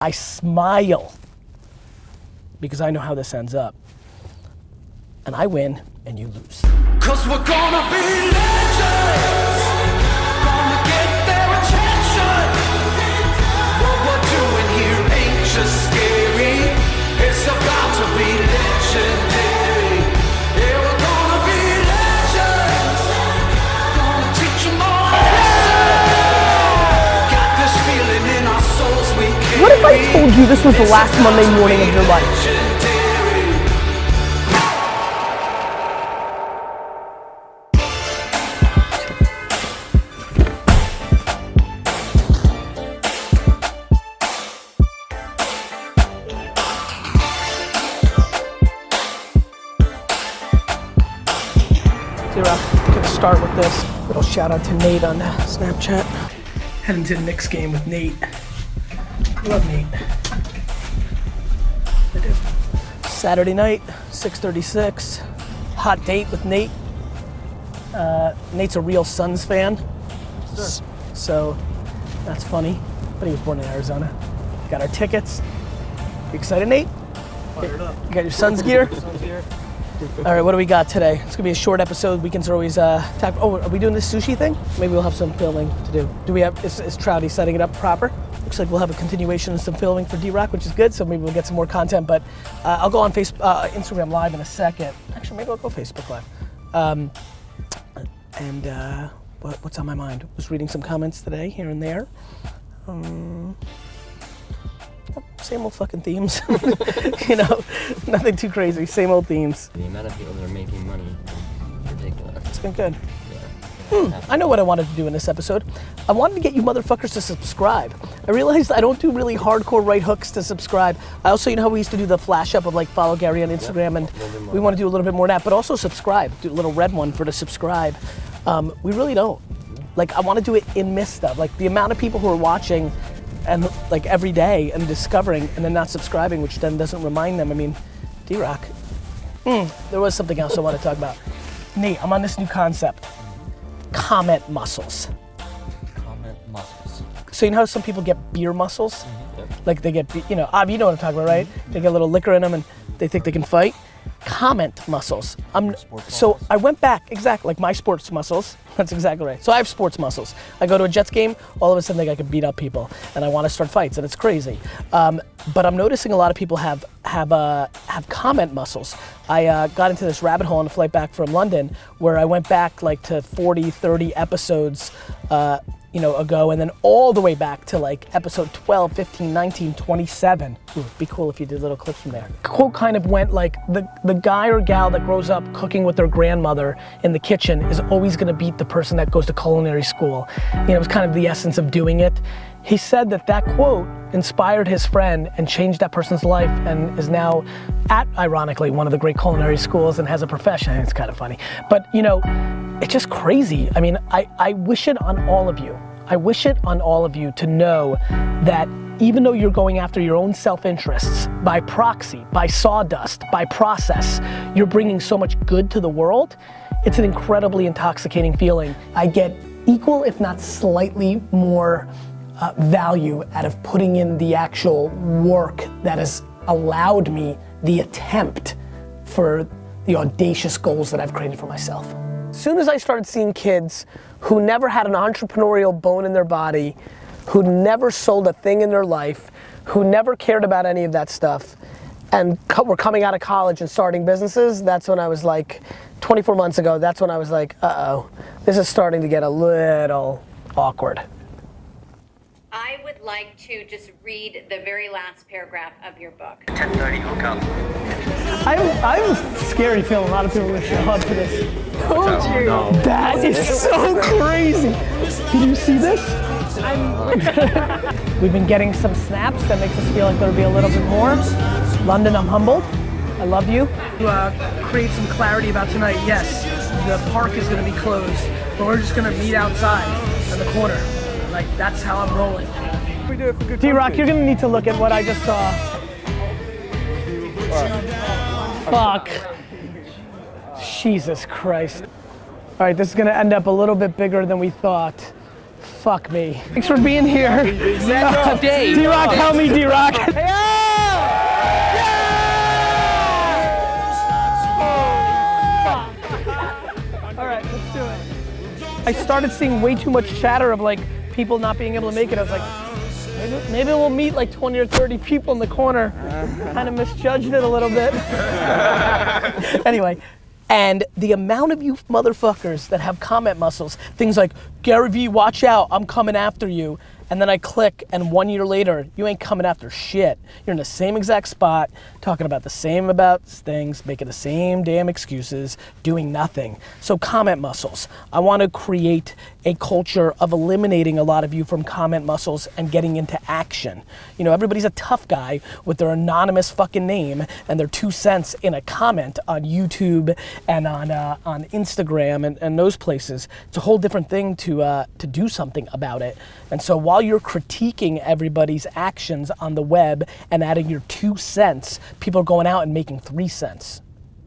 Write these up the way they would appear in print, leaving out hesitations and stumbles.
I smile because I know how this ends up. And I win and you lose. Cause we're gonna be legends, gonna get their attention. What we're doing here ain't just scary, it's about to be legendary. Yeah, we're gonna be legends, gonna teach them all a lesson. Got this feeling in our souls we carry. What if I told you this was the last Monday morning of your life? Gonna start with this little shout out to Nate on Snapchat. Heading to the Knicks game with Nate. Love Nate. I do. Saturday night, 6:36. Hot date with Nate. Nate's a real Suns fan. Sure. So that's funny. But he was born in Arizona. Got our tickets. You excited, Nate? Fired up. You got your Suns gear? Suns gear. All right, what do we got today? It's gonna be a short episode. Weekends are always oh, are we doing this sushi thing? Maybe we'll have some filming to do. Do we have, is Trouty setting it up proper? Looks like we'll have a continuation of some filming for DROCK, which is good, so maybe we'll get some more content, but I'll go on Instagram Live in a second. Actually, maybe I'll go Facebook Live. What's on my mind? Was reading some comments today, here and there. Same old fucking themes. You know, nothing too crazy, same old themes. The amount of people that are making money is ridiculous. It's been good. Yeah. I know what I wanted to do in this episode. I wanted to get you motherfuckers to subscribe. I realized I don't do really hardcore right hooks to subscribe. I also, you know how we used to do the flash up of like follow Gary on Instagram, and we want to do a little bit more of that, but also subscribe. Do a little red one for the subscribe. We really don't. Like, I want to do it in midst of, like, the amount of people who are watching and like every day and discovering and then not subscribing, which then doesn't remind them. I mean, DROCK. There was something else I want to talk about. Nate, I'm on this new concept. Comment muscles. Comment muscles. So you know how some people get beer muscles? Mm-hmm. Yep. Like they get, you know, you know what I'm talking about, right? They get a little liquor in them and they think they can fight. Comment muscles. So I went back, exactly, like my sports muscles. That's exactly right. So I have sports muscles. I go to a Jets game, all of a sudden I can beat up people, and I want to start fights, and it's crazy. But I'm noticing a lot of people have comment muscles. I got into this rabbit hole on the flight back from London, where I went back like to 40, 30 episodes ago, and then all the way back to like episode 12, 15, 19, 27. Ooh, it'd be cool if you did little clips from there. Quote kind of went like, the guy or gal that grows up cooking with their grandmother in the kitchen is always gonna beat the person that goes to culinary school. You know, it was kind of the essence of doing it. He said that quote inspired his friend and changed that person's life, and is now at, ironically, one of the great culinary schools and has a profession. It's kind of funny. But you know, it's just crazy. I mean, I wish it on all of you. I wish it on all of you to know that even though you're going after your own self-interests, by proxy, by sawdust, by process, you're bringing so much good to the world. It's an incredibly intoxicating feeling. I get equal, if not slightly more value out of putting in the actual work that has allowed me the attempt for the audacious goals that I've created for myself. As soon as I started seeing kids who never had an entrepreneurial bone in their body, who never sold a thing in their life, who never cared about any of that stuff, and were coming out of college and starting businesses, that's when I was like, 24 months ago, that's when I was like, uh-oh, this is starting to get a little awkward. I would like to just read the very last paragraph of your book. 10:30 hookup. I have a scary feeling a lot of people are gonna show up to this. Told you. No. That is so crazy. Did you see this? We've been getting some snaps that makes us feel like there'll be a little bit more. London, I'm humbled. I love you. To create some clarity about tonight, yes, the park is gonna be closed, but we're just gonna meet outside in the corner. Like, that's how I'm rolling. We do it for good DROCK, you're gonna need to look at what I just saw. Fuck. Jesus Christ. All right, this is gonna end up a little bit bigger than we thought. Fuck me. Thanks for being here. Dave. D-Rock, help me, D-Rock. All right, let's do it. I started seeing way too much chatter of like people not being able to make it. I was like, maybe we'll meet like 20 or 30 people in the corner. Kind of misjudged it a little bit. Anyway, and the amount of you motherfuckers that have comment muscles, things like, Garyvee, watch out, I'm coming after you. And then I click, and 1 year later, you ain't coming after shit. You're in the same exact spot, talking about the same about things, making the same damn excuses, doing nothing. So comment muscles. I want to create a culture of eliminating a lot of you from comment muscles and getting into action. You know, everybody's a tough guy with their anonymous fucking name and their 2 cents in a comment on YouTube and on Instagram and those places. It's a whole different thing to do something about it. And so while you're critiquing everybody's actions on the web and adding your 2 cents, people are going out and making 3 cents.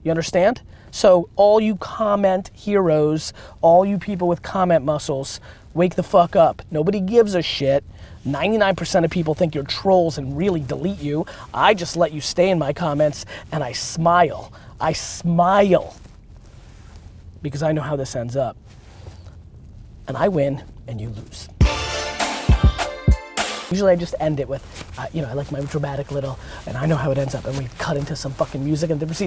You understand? So all you comment heroes, all you people with comment muscles, wake the fuck up. Nobody gives a shit. 99% of people think you're trolls and really delete you. I just let you stay in my comments and I smile. I smile because I know how this ends up. And I win and you lose. Usually I just end it with, you know, I like my dramatic little, and I know how it ends up, and we cut into some fucking music and the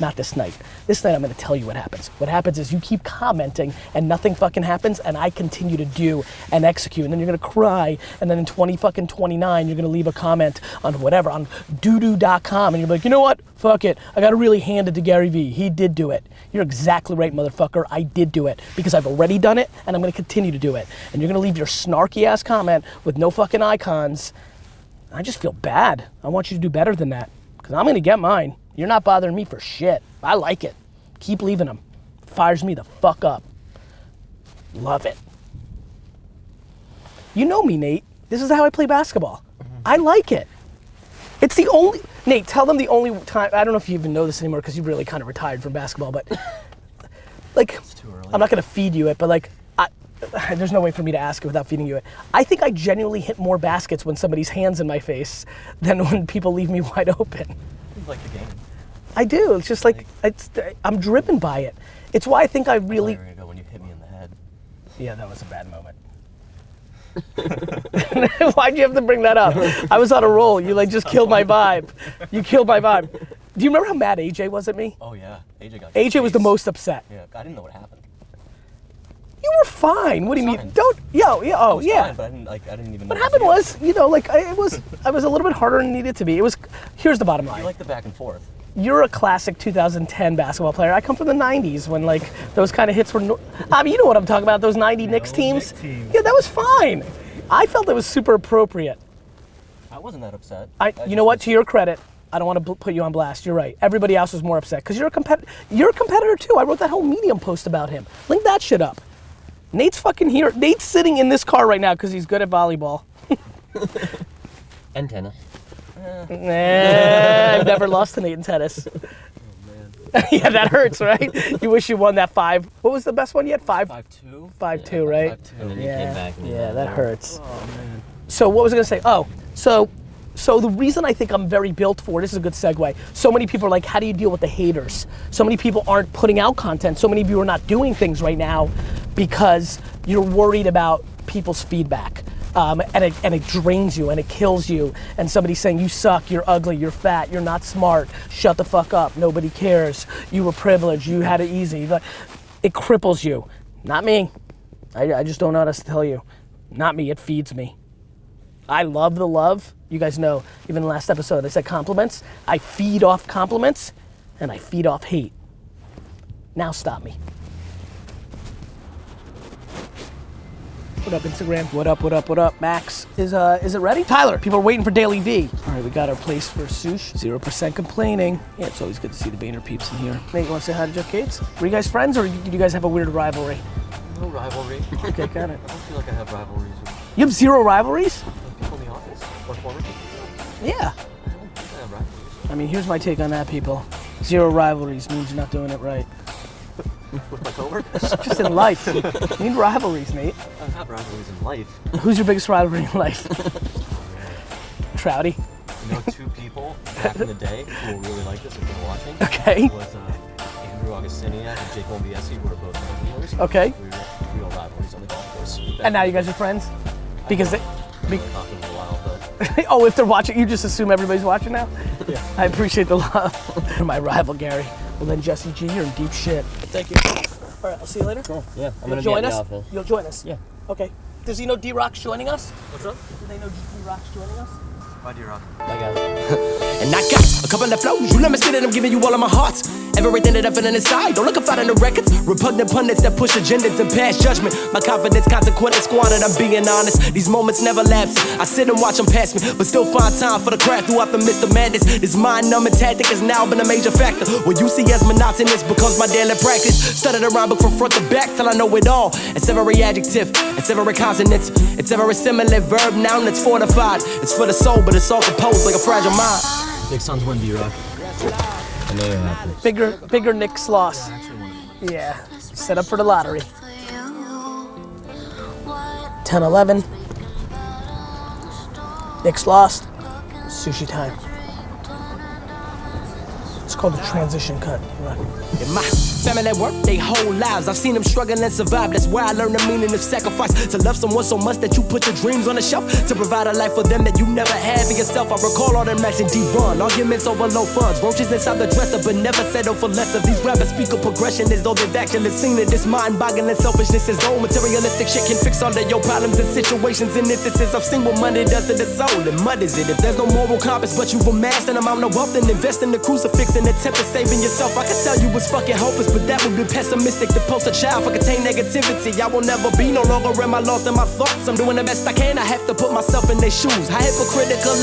Not this night. This night I'm gonna tell you what happens. What happens is you keep commenting and nothing fucking happens and I continue to do and execute, and then you're gonna cry, and then in 2029 you're gonna leave a comment on whatever, on doodoo.com, and you're like, you know what? Fuck it. I gotta really hand it to Garyvee. He did do it. You're exactly right, motherfucker. I did do it because I've already done it and I'm gonna continue to do it. And you're gonna leave your snarky ass comment with no fucking icons. I just feel bad. I want you to do better than that because I'm gonna get mine. You're not bothering me for shit. I like it. Keep leaving them. Fires me the fuck up. Love it. You know me, Nate. This is how I play basketball. I like it. It's the only, Nate, tell them the only time, I don't know if you even know this anymore because you've really kind of retired from basketball, but like, It's too early. I'm not gonna feed you it, but like, there's no way for me to ask it without feeding you it. I think I genuinely hit more baskets when somebody's hand's in my face than when people leave me wide open. You like the game. I do. It's just like I'm driven by it. It's why I think I really. Where you go when you hit me in the head. Yeah, that was a bad moment. Why'd you have to bring that up? I was on a roll. You like just killed my vibe. You killed my vibe. Do you remember how mad AJ was at me? Oh yeah, AJ got. AJ was the most upset. Yeah, I didn't know what happened. You were fine. What do you mean? Fine. Don't. Yo. Yeah. Oh I was yeah. fine, but I didn't even. What know happened you. was, you know, like I was a little bit harder than it needed to be. It was. Here's the bottom line. You like the back and forth. You're a classic 2010 basketball player. I come from the 90s when like those kind of hits were, I mean, you know what I'm talking about, those 90 Knicks teams? Yeah, that was fine. I felt it was super appropriate. I wasn't that upset. You know what, to your credit, I don't want to put you on blast, you're right. Everybody else was more upset because you're a competitor too. I wrote that whole Medium post about him. Link that shit up. Nate's fucking here. Nate's sitting in this car right now because he's good at volleyball. And tennis. I've never lost to Nate in tennis. Oh man. Yeah, that hurts, right? You wish you won that 5. What was the best one you had? 5? 5-2. 5-2, right? 5-2. And then you came back. And Yeah, that hurts. Oh man. So what was I gonna say? Oh, so the reason I think I'm very built for, this is a good segue. So many people are like, how do you deal with the haters? So many people aren't putting out content. So many of you are not doing things right now because you're worried about people's feedback. And it drains you and it kills you. And somebody's saying, you suck, you're ugly, you're fat, you're not smart, shut the fuck up, nobody cares, you were privileged, you had it easy. It cripples you. Not me. I just don't know how to tell you. Not me, it feeds me. I love the love. You guys know, even in the last episode, I said compliments. I feed off compliments and I feed off hate. Now stop me. What up, Instagram? What up, what up, what up? Max, is it ready? Tyler, people are waiting for DailyVee. All right, we got our place for sush. 0% complaining. Yeah, it's always good to see the Vayner peeps in here. Nate, you want to say hi to Jeff Gates? Were you guys friends or did you guys have a weird rivalry? No rivalry. Okay, got it. I don't feel like I have rivalries with You have 0 rivalries? people in the office or former people. Yeah. I don't think I have rivalries. I mean, here's my take on that, people. 0 rivalries means you're not doing it right. With my coworkers? Just in life. You need rivalries, Nate. I have rivalries in life. Who's your biggest rivalry in life? Trouty. You know, 2 people back in the day who will really like this if they're watching. Okay. Was Andrew Augustinian and Jake Mobiesi, who are both drug dealers. Okay. We were real rivalries on the golf course. And now you guys are friends? Because they... I haven't talked to them in a while, but Oh, if they're watching, you just assume everybody's watching now? yeah. I appreciate the love. My rival, Gary. Well then, Jesse G, you're in deep shit. Thank you. All right, I'll see you later. Cool. Yeah, I'm You'll gonna be join at the us? office. You'll join us? Yeah. Okay. Does he know DROCK's joining us? What's up? Do they know DROCK's joining us? Why do you rock? Bye, guys. And I got a couple of flows, you let me spit it, I'm giving you all of my heart. Everything that I'm feeling inside, don't look up out in the records. Repugnant pundits that push agendas and pass judgment. My confidence consequently squandered, I'm being honest. These moments never lapse, I sit and watch them pass me, but still find time for the craft throughout the midst of madness. This mind-numbing tactic has now been a major factor. What you see as monotonous becomes my daily practice. Studied around book from front to back till I know it all. It's every adjective, it's every consonant, it's every similar verb, noun that's fortified. It's for the soul, but it's all composed like a fragile mind. Big Son's win, D-Rock. I know you're happy. Bigger Nick's loss. Yeah. Set up for the lottery. 10-11. Nick's lost. Sushi time. It's called a transition cut. In my family work, they whole lives, I've seen them struggle and survive. That's where I learned the meaning of sacrifice. To love someone so much that you put your dreams on the shelf, to provide a life for them that you never had for yourself. I recall all them nights in D1, arguments over low funds, roaches inside the dresser, but never settle for less of these rappers. Speak of progression as though they've actually seen it. This mind-boggling selfishness is though materialistic shit can fix all of your problems and situations and instances. I've seen what money does to the soul and muddies it. If there's no moral compass, but you've amassed an amount of wealth, then invest in the crucifix and attempt at saving yourself. I could tell you it's fucking hopeless, but that would be pessimistic. To post a child for contain negativity, I will never be. No longer am I lost in my thoughts. I'm doing the best I can. I have to put myself in their shoes. How hypocritical